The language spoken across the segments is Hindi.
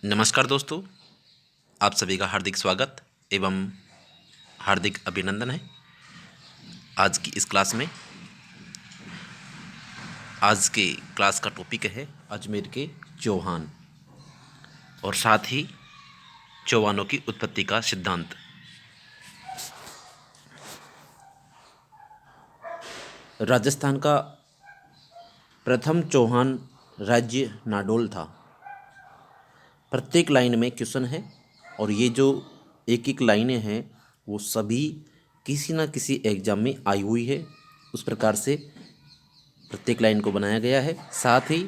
नमस्कार दोस्तों, आप सभी का हार्दिक स्वागत एवं हार्दिक अभिनंदन है। आज की इस क्लास में आज के क्लास का टॉपिक है अजमेर के चौहान और साथ ही चौहानों की उत्पत्ति का सिद्धांत। राजस्थान का प्रथम चौहान राज्य नाडोल था। प्रत्येक लाइन में क्वेश्चन है और ये जो एक एक लाइनें हैं वो सभी किसी न किसी एग्जाम में आई हुई है। उस प्रकार से प्रत्येक लाइन को बनाया गया है। साथ ही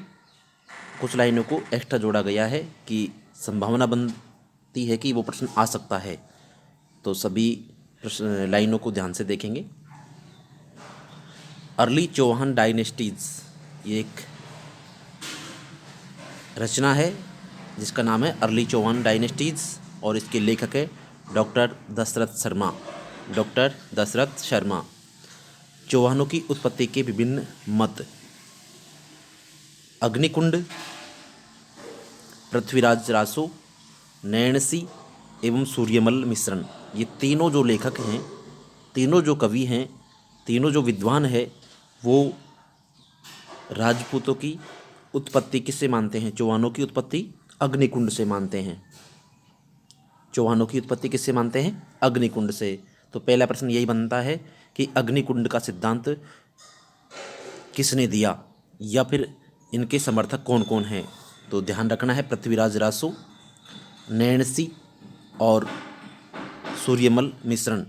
कुछ लाइनों को एक्स्ट्रा जोड़ा गया है कि संभावना बनती है कि वो प्रश्न आ सकता है। तो सभी लाइनों को ध्यान से देखेंगे। अर्ली चौहान डायनेस्टीज ये एक रचना है जिसका नाम है अर्ली चौहान डायनेस्टीज और इसके लेखक है डॉक्टर दशरथ शर्मा। डॉक्टर दशरथ शर्मा। चौहानों की उत्पत्ति के विभिन्न मत। अग्निकुंड, पृथ्वीराज रासो, नैणसी एवं सूर्यमल मिश्रण, ये तीनों जो लेखक हैं, तीनों जो कवि हैं, तीनों जो विद्वान हैं, वो राजपूतों की उत्पत्ति किससे मानते हैं? चौहानों की उत्पत्ति अग्निकुंड से मानते हैं। चौहानों की उत्पत्ति किससे मानते हैं? अग्निकुंड से। तो पहला प्रश्न यही बनता है कि अग्निकुंड का सिद्धांत किसने दिया या फिर इनके समर्थक कौन कौन हैं? तो ध्यान रखना है पृथ्वीराज रासो, नैणसी और सूर्यमल मिश्रण।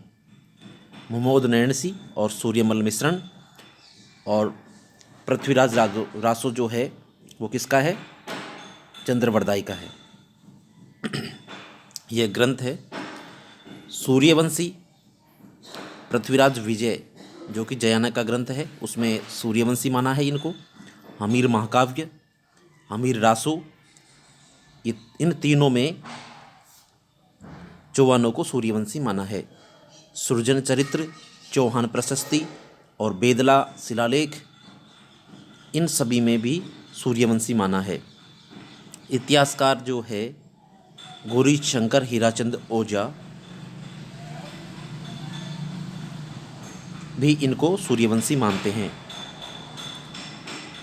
मुमोद नैणसी और सूर्यमल मिश्रण। और पृथ्वीराज रासो जो है वो किसका है? चंद्रवरदाई का है। यह ग्रंथ है। सूर्यवंशी पृथ्वीराज विजय जो कि जयानक का ग्रंथ है, उसमें सूर्यवंशी माना है इनको। हमीर महाकाव्य, हमीर रासो, इन तीनों में चौहानों को सूर्यवंशी माना है। सृजन चरित्र, चौहान प्रशस्ति और बेदला शिलालेख, इन सभी में भी सूर्यवंशी माना है। इतिहासकार जो है गौरी शंकर हीराचंद ओझा भी इनको सूर्यवंशी मानते हैं।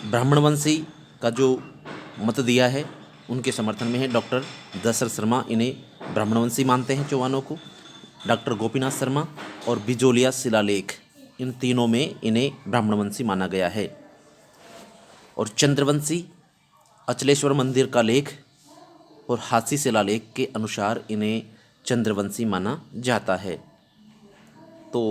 ब्राह्मणवंशी का जो मत दिया है उनके समर्थन में है डॉक्टर दशरथ शर्मा, इन्हें ब्राह्मणवंशी मानते हैं चौहानों को। डॉक्टर गोपीनाथ शर्मा और बिजोलिया शिलालेख, इन तीनों में इन्हें ब्राह्मणवंशी माना गया है। और चंद्रवंशी अचलेश्वर मंदिर का लेख और हाथी शिलालेख के अनुसार इन्हें चंद्रवंशी माना जाता है। तो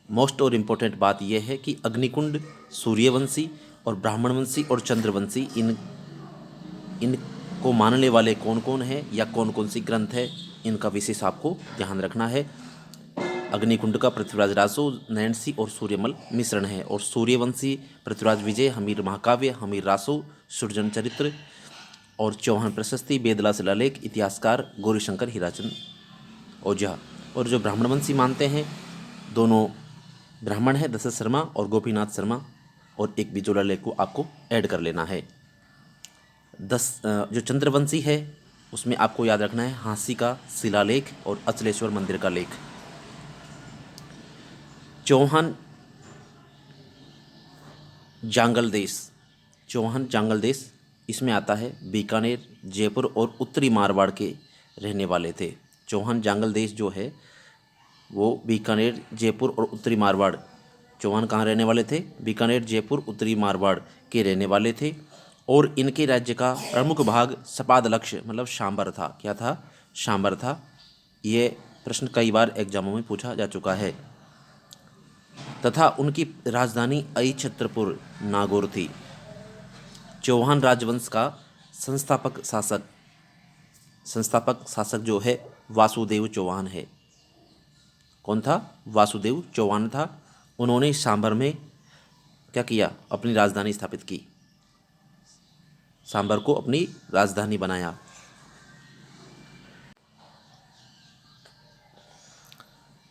मोस्ट और इम्पोर्टेंट बात यह है कि अग्निकुंड, सूर्यवंशी और ब्राह्मणवंशी और चंद्रवंशी इनको मानने वाले कौन कौन हैं या कौन कौन सी ग्रंथ है, इनका विशेष आपको ध्यान रखना है। अग्निकुंड का पृथ्वीराज रासो, नैणसी और सूर्यमल मिश्रण है। और सूर्यवंशी पृथ्वीराज विजय, हमीर महाकाव्य, हमीर रासो, सृजन चरित्र और चौहान प्रशस्ति, बेदला शिलालेख, इतिहासकार गौरीशंकर हीराचंद ओझा। और जो ब्राह्मणवंशी मानते हैं दोनों ब्राह्मण हैं, दशरथ शर्मा और गोपीनाथ शर्मा, और एक बिजोला लेख को आपको ऐड कर लेना है। जो चंद्रवंशी है उसमें आपको याद रखना है हांसी का शिलालेख और अचलेश्वर मंदिर का लेख। चौहान जांगल देश, चौहान जांगल देश इसमें आता है बीकानेर, जयपुर और उत्तरी मारवाड़ के रहने वाले थे। चौहान जांगल देश जो है वो बीकानेर, जयपुर और उत्तरी मारवाड़, चौहान कहाँ रहने वाले थे? बीकानेर, जयपुर, उत्तरी मारवाड़ के रहने वाले थे। और इनके राज्य का प्रमुख भाग सपाद लक्ष्य मतलब शांबर था। क्या था? शांबर था। ये प्रश्न कई बार एग्जामों में पूछा जा चुका है। तथा उनकी राजधानी अहिछत्रपुर नागौर थी। चौहान राजवंश का संस्थापक शासक जो है वासुदेव चौहान है। कौन था? वासुदेव चौहान था। उन्होंने सांबर में क्या किया? अपनी राजधानी स्थापित की। सांबर को अपनी राजधानी बनाया।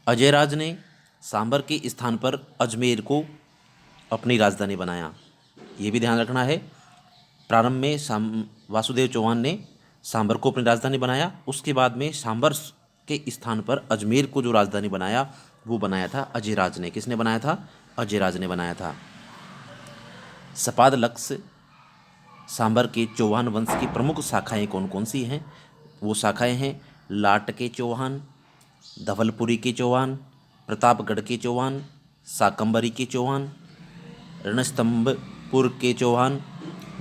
अजयराज ने सांबर के स्थान पर अजमेर को अपनी राजधानी बनाया। ये भी ध्यान रखना है। प्रारंभ में वासुदेव चौहान ने सांबर को अपनी राजधानी बनाया। उसके बाद में सांबर के स्थान पर अजमेर को जो राजधानी बनाया वो बनाया था अजयराज ने। किसने बनाया था? अजयराज ने बनाया था। सपाद लक्स सांबर के चौहान वंश की प्रमुख शाखाएं कौन कौन सी हैं? वो शाखाएं हैं लाट के चौहान, धवलपुरी के चौहान, प्रतापगढ़ के चौहान, शाकंभरी के चौहान, रणस्तंभपुर के चौहान,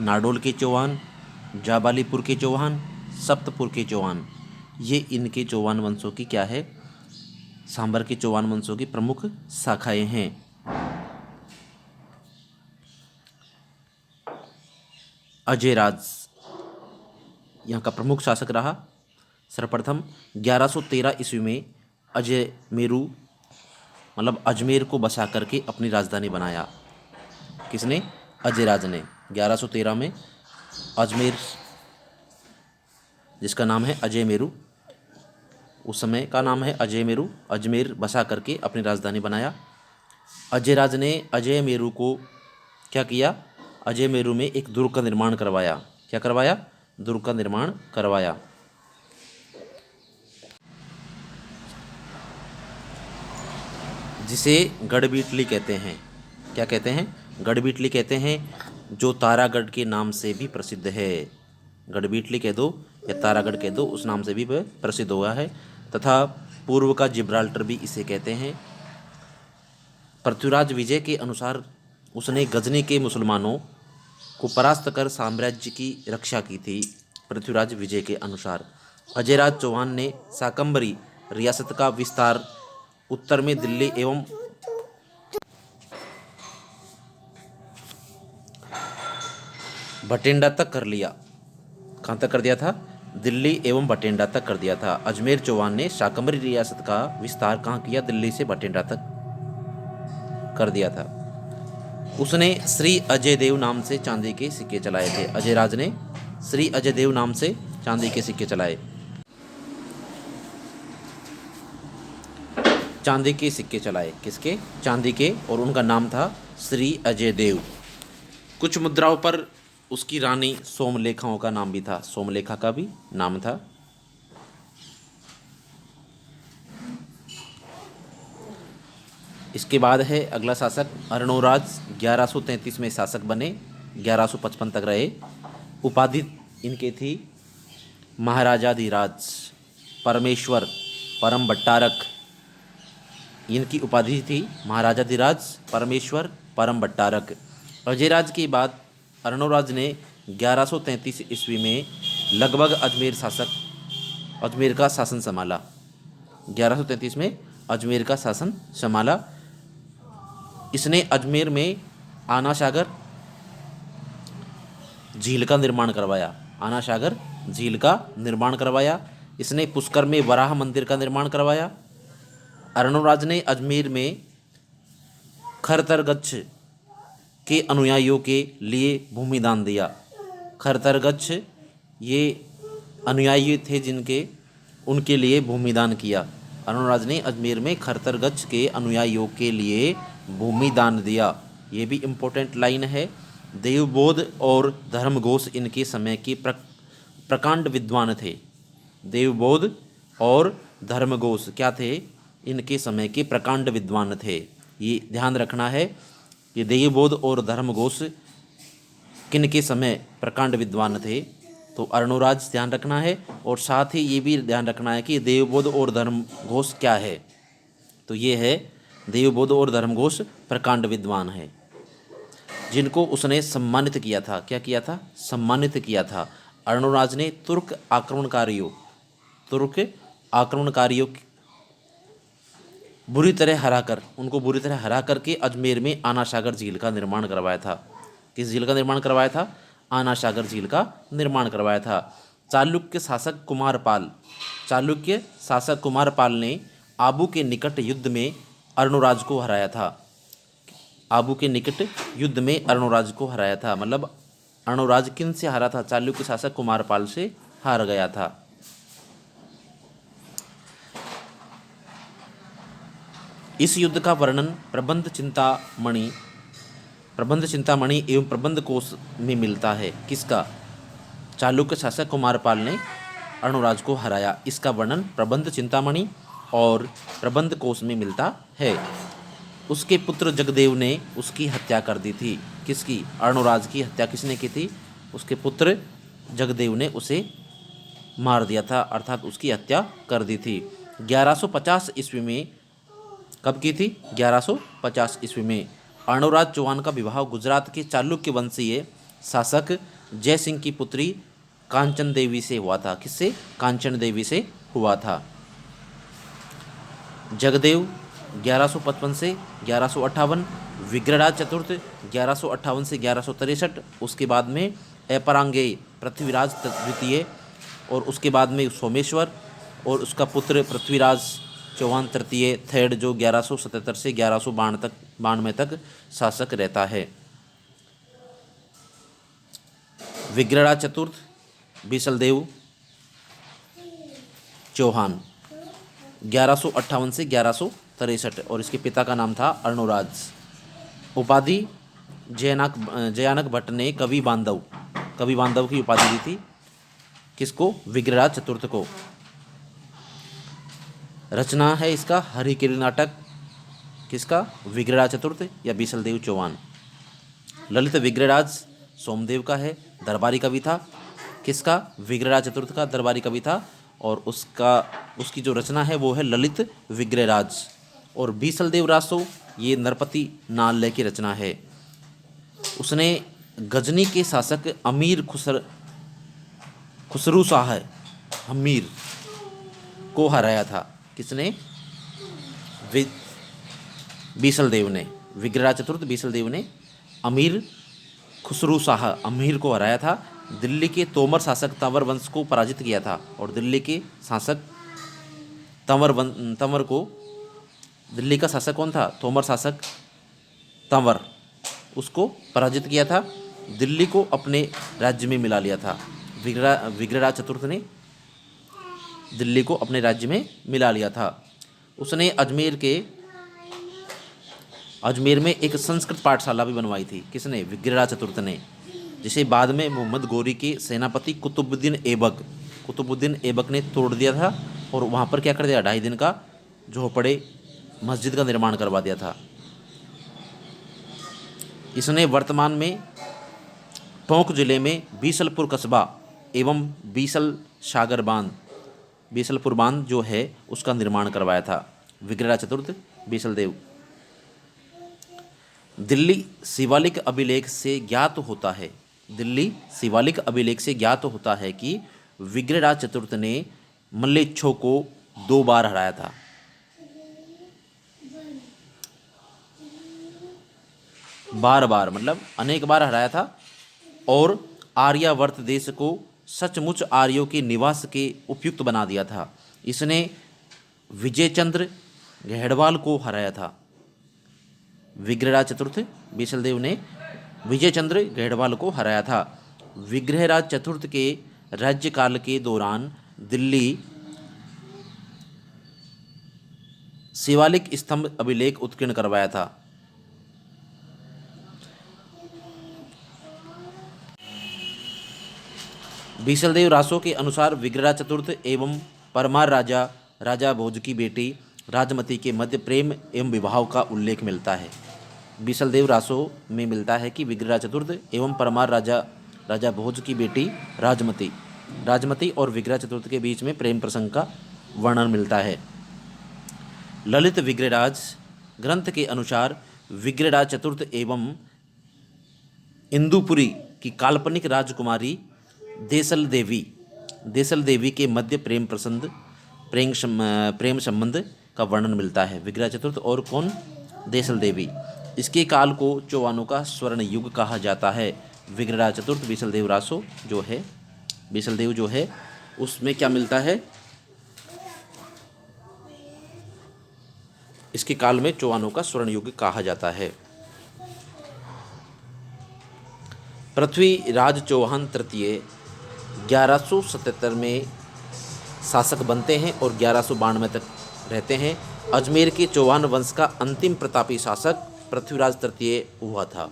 नाडोल के चौहान, जाबालीपुर के चौहान, सप्तपुर के चौहान। ये इनके चौहान वंशों की क्या है? सांबर के चौहान वंशों की प्रमुख शाखाएं हैं। अजयराज यहाँ का प्रमुख शासक रहा। सर्वप्रथम 1113 ईस्वी में अजयमेरु मतलब अजमेर को बसा करके अपनी राजधानी बनाया। किसने? अजयराज ने। 1113 में अजमेर, जिसका नाम है अजयमेरु, उस समय का नाम है अजयमेरु, अजमेर बसा करके अपनी राजधानी बनाया। अजयराज ने अजयमेरु को क्या किया? अजयमेरु में एक दुर्ग का निर्माण करवाया। क्या करवाया? दुर्ग का निर्माण करवाया। जिसे गढ़बीटली कहते हैं। क्या कहते हैं? गढ़बीटली कहते हैं, जो तारागढ़ के नाम से भी प्रसिद्ध है। गढ़बीटली कह दो या तारागढ़ कह दो, उस नाम से भी वह प्रसिद्ध हुआ है। तथा पूर्व का जिब्राल्टर भी इसे कहते हैं। पृथ्वीराज विजय के अनुसार उसने गजनी के मुसलमानों को परास्त कर साम्राज्य की रक्षा की थी। पृथ्वीराज विजय के अनुसार अजयराज चौहान ने शाकंभरी रियासत का विस्तार उत्तर में दिल्ली एवं भटिंडा तक कर लिया। कहाँ तक कर दिया था? दिल्ली एवं भटिंडा तक कर दिया था। अजमेर चौहान ने शाकंभरी रियासत का विस्तार कहाँ किया? दिल्ली से भटिंडा तक कर दिया था। उसने श्री अजय देव नाम से चांदी के सिक्के चलाए थे। अजयराज ने श्री अजय देव नाम से चांदी के सिक्के चलाए। चांदी के सिक्के चलाए। किसके? चांदी के। और उनका नाम था श्री अजय देव। कुछ मुद्राओं पर उसकी रानी सोमलेखाओं का नाम भी था। सोमलेखा का भी नाम था। इसके बाद है अगला शासक अर्णोराज। 1133 में शासक बने, 1155 तक रहे। उपाधि इनके थी महाराजाधिराज, परमेश्वर, परम भट्टारक। इनकी उपाधि थी महाराजाधिराज, परमेश्वर, परम भट्टारक। अजयराज के बाद अर्णोराज ने 1133 ईस्वी में लगभग अजमेर का शासन संभाला। 1133 में अजमेर का शासन संभाला। इसने अजमेर में आना सागर झील का निर्माण करवाया। आना सागर झील का निर्माण करवाया। इसने पुष्कर में वराह मंदिर का निर्माण करवाया। अर्णोराज ने अजमेर में खरतरगच्छ के अनुयायियों के लिए भूमि दान दिया। खरतरगच्छ ये अनुयायी थे जिनके, उनके लिए भूमि दान किया। अर्णोराज ने अजमेर में खरतरगच्छ के अनुयायियों के लिए भूमि दान दिया। ये भी इम्पोर्टेंट लाइन है। देवबोध और धर्मघोष इनके समय के प्रकांड विद्वान थे। देवबोध और धर्मघोष क्या थे? इनके समय के प्रकांड विद्वान थे। ये ध्यान रखना है कि देवबोध और धर्मघोष किन के समय प्रकांड विद्वान थे, तो अर्णोराज ध्यान रखना है। और साथ ही ये भी ध्यान रखना है कि देवबोध और धर्मघोष क्या है, तो ये है देवबोध और धर्मघोष प्रकांड विद्वान है, जिनको उसने सम्मानित किया था। क्या किया था? सम्मानित किया था। अर्णोराज ने तुर्क आक्रमणकारियों उनको बुरी तरह हरा करके अजमेर में आना सागर झील का निर्माण करवाया था। किस झील का निर्माण करवाया था? आना सागर झील का निर्माण करवाया था। चालुक्य शासक कुमारपाल ने आबू के निकट युद्ध में अर्णोराज को हराया था। आबू के निकट युद्ध में अर्णोराज को हराया था। मतलब अर्णोराज किन से हारा था? चालुक्य शासक कुमारपाल से हार गया था। इस युद्ध का वर्णन प्रबंध चिंतामणि एवं प्रबंध कोश में मिलता है। किसका? चालुक्य शासक कुमारपाल ने अर्णोराज को हराया। इसका वर्णन प्रबंध चिंतामणि और प्रबंध कोश में मिलता है। उसके पुत्र जगदेव ने उसकी हत्या कर दी थी। किसकी? अर्णोराज की हत्या किसने की थी? उसके पुत्र जगदेव ने उसे मार दिया था, अर्थात उसकी हत्या कर दी थी। 1150 ईस्वी में, कब की थी? 1150 ईस्वी में अर्णोराज चौहान का विवाह गुजरात के चालुक्य वंशीय शासक जय सिंह की पुत्री कांचन देवी से हुआ था। किससे? कांचन देवी से हुआ था। जगदेव 1155 से 1158, विग्रहराज चतुर्थ 1158 से 1163, उसके बाद में अपरांगेय पृथ्वीराज द्वितीय, और उसके बाद में सोमेश्वर और उसका पुत्र पृथ्वीराज चौहान तृतीय थर्ड, जो 1177 से 1192 तक शासक रहता है। विग्रहराज चतुर्थ बीसलदेव चौहान 1158 से 1163, और इसके पिता का नाम था अर्णोराज। उपाधि जयानक भट्ट ने कवि बांधव की उपाधि दी थी। किसको? विग्रहराज चतुर्थ को। रचना है इसका हरिकिरी नाटक। किसका? विग्रहराज चतुर्थ या बीसलदेव चौहान। ललित विग्रहराज सोमदेव का है, दरबारी कवि था। किसका? विग्रहराज चतुर्थ का दरबारी कवि था, और उसकी जो रचना है वो है ललित विग्रहराज। और बीसलदेव रासो ये नरपति नाल्य की रचना है। उसने गजनी के शासक अमीर खुसरू शाह हमीर को हराया था। किसने? बीसलदेव ने। विग्रहराज चतुर्थ बीसलदेव ने अमीर खुसरू शाह अमीर को हराया था। दिल्ली के तोमर शासक तंवर वंश को पराजित किया था, और दिल्ली के शासक दिल्ली का शासक कौन था? तोमर शासक तंवर, उसको पराजित किया था। दिल्ली को अपने राज्य में मिला लिया था। विग्रहराज चतुर्थ ने दिल्ली को अपने राज्य में मिला लिया था। उसने अजमेर में एक संस्कृत पाठशाला भी बनवाई थी। किसने? विग्रहराज चतुर्थ ने, जिसे बाद में मोहम्मद गोरी के सेनापति कुतुबुद्दीन ऐबक ने तोड़ दिया था, और वहाँ पर क्या कर दिया? 2.5 दिन का झोपड़े मस्जिद का निर्माण करवा दिया था। इसने वर्तमान में टोंक जिले में बीसलपुर कस्बा एवं बीसलपुर बांध जो है उसका निर्माण करवाया था। विग्रहराज चतुर्थ बीसलदेव। दिल्ली शिवालिक अभिलेख से ज्ञात होता है कि विग्रहराज चतुर्थ ने मल्लेच्छों को 2 बार हराया था। बार मतलब अनेक बार हराया था, और आर्यावर्त देश को सचमुच आर्यों के निवास के उपयुक्त बना दिया था। इसने विजयचंद्र गहड़वाल को हराया था। विग्रहराज चतुर्थ बीसलदेव ने विजयचंद्र गहड़वाल को हराया था। विग्रहराज चतुर्थ के राज्यकाल के दौरान दिल्ली शिवालिक स्तंभ अभिलेख उत्कीर्ण करवाया था। बीसलदेव रासो के अनुसार विग्रहराज चतुर्थ एवं परमार राजा भोज की बेटी राजमती के मध्य प्रेम एवं विवाह का उल्लेख मिलता है। बीसलदेव रासो में मिलता है कि विग्रहराज चतुर्थ एवं परमार राजा भोज की बेटी राजमती और विग्रह चतुर्थ के बीच में प्रेम प्रसंग का वर्णन मिलता है। ललित विग्रहराज ग्रंथ के अनुसार विग्रहराज चतुर्थ एवं इंदुपुरी की काल्पनिक राजकुमारी देसल देवी के मध्य प्रेम संबंध का वर्णन मिलता है। विग्रह चतुर्थ और कौन? देसल देवी। इसके काल को चौहानों का स्वर्ण युग कहा जाता है। विग्रहराज चतुर्थ बीसलदेव जो है उसमें क्या मिलता है? इसके काल में चौहानों का स्वर्ण युग कहा जाता है। पृथ्वीराज चौहान तृतीय 1177 में शासक बनते हैं और 1192 तक रहते हैं। अजमेर के चौहान वंश का अंतिम प्रतापी शासक पृथ्वीराज तृतीय हुआ था,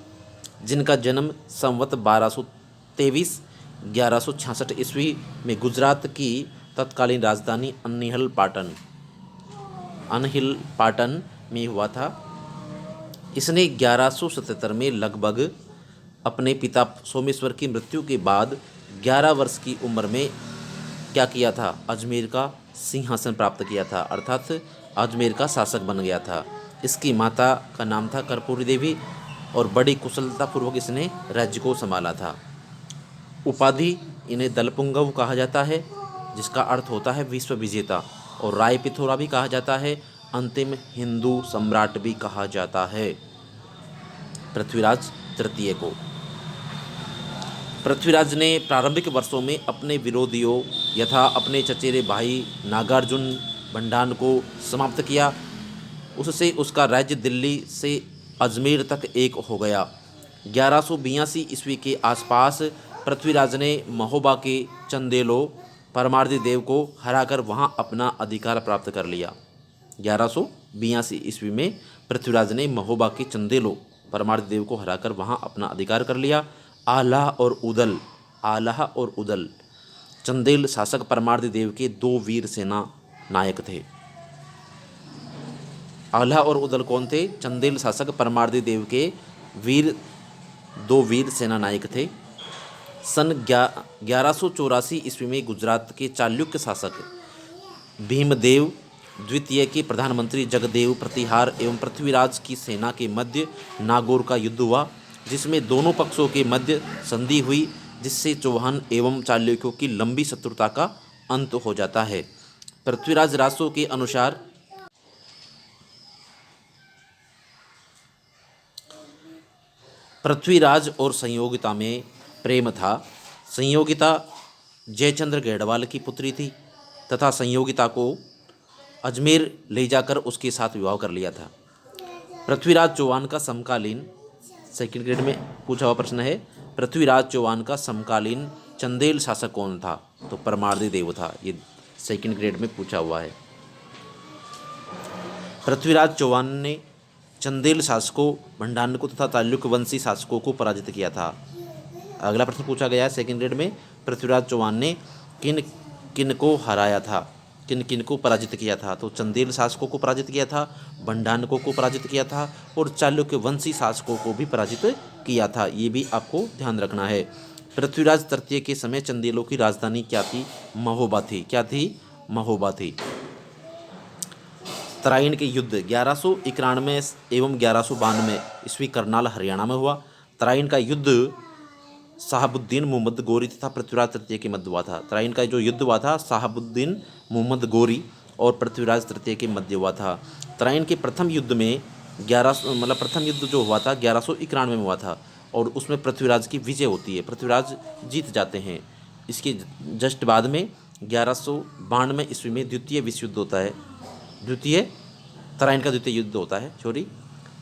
जिनका जन्म संवत 1223 1166 ईस्वी में गुजरात की तत्कालीन राजधानी अनहिल पाटन में हुआ था। इसने 1177 में लगभग अपने पिता सोमेश्वर की मृत्यु के बाद 11 वर्ष की उम्र में क्या किया था, अजमेर का सिंहासन प्राप्त किया था, अर्थात अजमेर का शासक बन गया था। इसकी माता का नाम था कर्पूरी देवी और बड़ी कुशलतापूर्वक इसने राज्य को संभाला था। उपाधि इन्हें दलपुंगव कहा जाता है, जिसका अर्थ होता है विश्व विजेता, और राय पिथोरा भी कहा जाता है, अंतिम हिंदू सम्राट भी कहा जाता है पृथ्वीराज तृतीय को। पृथ्वीराज ने प्रारंभिक वर्षों में अपने विरोधियों यथा अपने चचेरे भाई नागार्जुन भंडान को समाप्त किया। उससे उसका राज्य दिल्ली से अजमेर तक एक हो गया। 1182 ईस्वी के आसपास पृथ्वीराज ने महोबा के चंदेलो परमार्दी देव को हराकर वहां अपना अधिकार प्राप्त कर लिया। 1182 ईस्वी में पृथ्वीराज ने महोबा के चंदेलो परमार्दी देव को हराकर वहां अपना अधिकार कर लिया। आल्हा और उदल चंदेल शासक परमार्दी देव के दो वीर सेना नायक थे। आल्हा और उदल कौन थे? चंदेल शासक परमार्दी देव के दो वीर सेना नायक थे। सन 1184 ईस्वी में गुजरात के चालुक्य शासक भीमदेव द्वितीय के प्रधानमंत्री जगदेव प्रतिहार एवं पृथ्वीराज की सेना के मध्य नागौर का युद्ध हुआ, जिसमें दोनों पक्षों के मध्य संधि हुई, जिससे चौहान एवं चालुक्यों की लंबी शत्रुता का अंत हो जाता है। पृथ्वीराज रासो के अनुसार पृथ्वीराज और संयोगिता में प्रेम था। संयोगिता जयचंद्र गढ़वाल की पुत्री थी तथा संयोगिता को अजमेर ले जाकर उसके साथ विवाह कर लिया था। पृथ्वीराज चौहान का समकालीन, सेकंड ग्रेड में पूछा हुआ प्रश्न है, पृथ्वीराज चौहान का समकालीन चंदेल शासक कौन था? तो परमार्दी देव था। ये सेकंड ग्रेड में पूछा हुआ है। पृथ्वीराज चौहान ने चंदेल शासकों भंडारको तथा चालुक्य वंशी शासकों को पराजित किया था। अगला प्रश्न पूछा गया है सेकंड ग्रेड में, पृथ्वीराज चौहान ने किन किन को हराया था, किन किन को पराजित किया था? तो चंदेल शासकों को पराजित किया था, भंडारको को पराजित किया था और चालुक्य वंशी शासकों को भी पराजित किया था। ये भी आपको ध्यान रखना है। पृथ्वीराज तृतीय के समय चंदेलों की राजधानी क्या थी? महोबा थी। क्या थी? महोबा थी। तराइन के युद्ध 1191 एवं 1192 ईस्वी करनाल हरियाणा में हुआ। तराइन का युद्ध साहबुद्दीन मोहम्मद गोरी तथा पृथ्वीराज तृतीय के मध्य हुआ था। तराइन का जो युद्ध हुआ था साहबुद्दीन मोहम्मद गोरी और पृथ्वीराज तृतीय के मध्य हुआ था। तराइन के प्रथम युद्ध में प्रथम युद्ध जो हुआ था 1191 में हुआ था और उसमें पृथ्वीराज की विजय होती है, पृथ्वीराज जीत जाते हैं। इसके जस्ट बाद में 1192 ईस्वी में द्वितीय विश्व युद्ध होता है। तराइन का द्वितीय युद्ध होता है,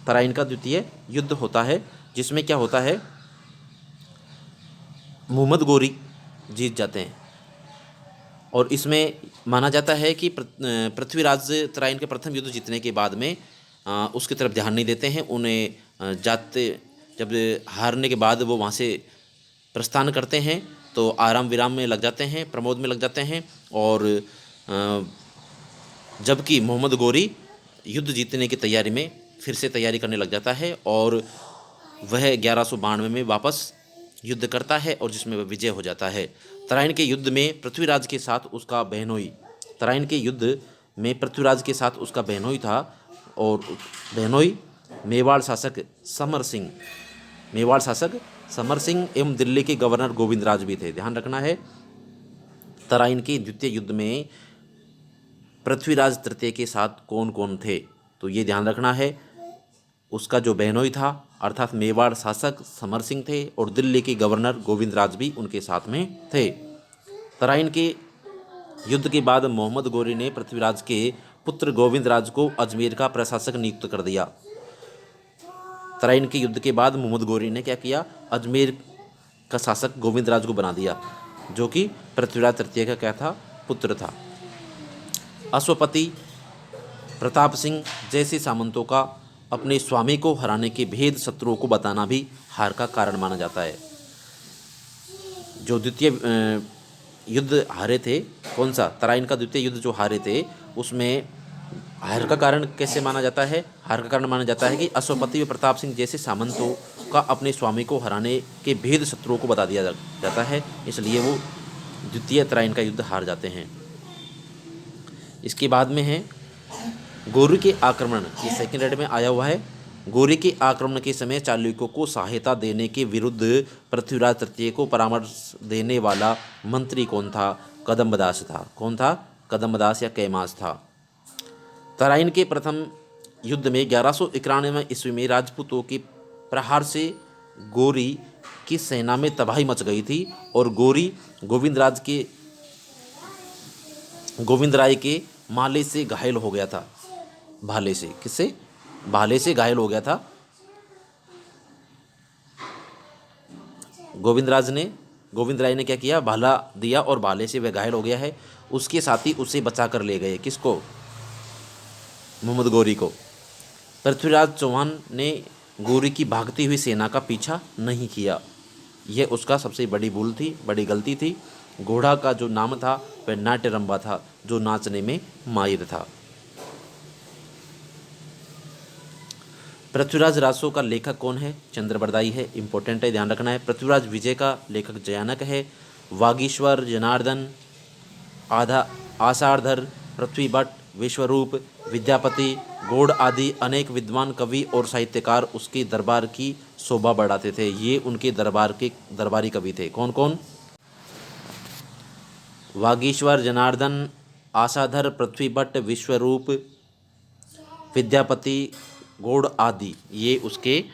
तराइन का द्वितीय युद्ध होता है, जिसमें क्या होता है, मोहम्मद गोरी जीत जाते हैं और इसमें माना जाता है कि पृथ्वीराज तराइन के प्रथम युद्ध जीतने के बाद में उसकी तरफ ध्यान नहीं देते हैं। उन्हें जब हारने के बाद वो वहाँ से प्रस्थान करते हैं तो आराम विराम में लग जाते हैं, प्रमोद में लग जाते हैं। और जबकि मोहम्मद गोरी युद्ध जीतने की तैयारी में फिर से तैयारी करने लग जाता है और वह 1192 में वापस युद्ध करता है और जिसमें वह विजय हो जाता है। तराइन के युद्ध में पृथ्वीराज के साथ उसका बहनोई था और बहनोई मेवाड़ शासक समर सिंह एवं दिल्ली के गवर्नर गोविंद राज भी थे। ध्यान रखना है, तराइन के द्वितीय युद्ध में पृथ्वीराज तृतीय के साथ कौन कौन थे, तो ये ध्यान रखना है। उसका जो बहनोई था अर्थात मेवाड़ शासक समर सिंह थे और दिल्ली के गवर्नर गोविंद राज भी उनके साथ में थे। तराइन के युद्ध के बाद मोहम्मद गोरी ने पृथ्वीराज के पुत्र गोविंद राज को अजमेर का प्रशासक नियुक्त कर दिया। तराइन के युद्ध के बाद मोहम्मद गोरी ने क्या किया, अजमेर का शासक गोविंद राज को बना दिया, जो कि पृथ्वीराज तृतीय का क्या था, पुत्र था। अश्वपति प्रताप सिंह जैसे सामंतों का अपने स्वामी को हराने के भेद शत्रुओं को बताना भी हार का कारण माना जाता है। जो द्वितीय युद्ध हारे थे, कौन सा, तराइन का द्वितीय युद्ध जो हारे थे, उसमें हार का कारण कैसे माना जाता है? हार का कारण माना जाता है कि अश्वपति व प्रताप सिंह जैसे सामंतों का अपने स्वामी को हराने के भेद शत्रुओं को बता दिया जाता है, इसलिए वो द्वितीय तराइन का युद्ध हार जाते हैं। इसके बाद में है गौरी के आक्रमण, ये सेकंड हेड में आया हुआ है। गौरी के आक्रमण के समय चालुक्यों को सहायता देने के विरुद्ध पृथ्वीराज तृतीय को परामर्श देने वाला मंत्री कौन था? कदम्बदास था। कौन था? कदम्बदास या कैमास था। तराइन के प्रथम युद्ध में 1191 ईस्वी में राजपूतों के प्रहार से गौरी की सेना में तबाही मच गई थी और गौरी गोविंद राय के माले से घायल हो गया था। भाले से, किससे? भाले से घायल हो गया था। गोविंद राय ने क्या किया? भाला दिया और भाले से वह घायल हो गया है। उसके साथी उसे बचा कर ले गए। किसको? मोहम्मद गौरी को। पृथ्वीराज चौहान ने गौरी की भागती हुई सेना का पीछा नहीं किया, यह उसका सबसे बड़ी भूल थी, बड़ी गलती थी। घोड़ा का जो नाम था वह नाट्यरंबा था, जो नाचने में माहिर था। पृथ्वीराज रासो का लेखक कौन है? चंद्रबरदाई है, इंपॉर्टेंट है, ध्यान रखना है। पृथ्वीराज विजय का लेखक जयानक है। वागीश्वर, जनार्दन, आषाढ़धर, पृथ्वी भट्ट, विश्वरूप, विद्यापति, गौड़ आदि अनेक विद्वान कवि और साहित्यकार उसके दरबार की शोभा बढ़ाते थे। ये उनके दरबारी कवि थे। कौन कौन? वागीश्वर, जनार्दन, आषाढ़धर, पृथ्वी भट्ट, विश्वरूप, विद्यापति, गौड़ आदि, ये उसके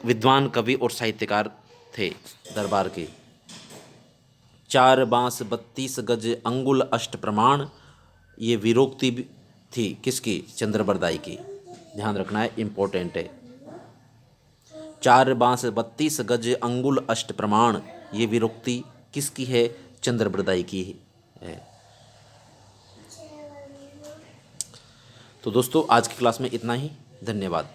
विद्वान कवि और साहित्यकार थे दरबार के। 4 बांस 32 गज अंगुल अष्ट प्रमाण, ये वीरोक्ति थी किसकी? चंद्रबरदाई की। ध्यान रखना है, इंपॉर्टेंट है। 4 बांस 32 गज अंगुल अष्ट प्रमाण, ये वीरोक्ति किसकी है? चंद्रबरदाई की है। तो दोस्तों आज की क्लास में इतना ही। धन्यवाद।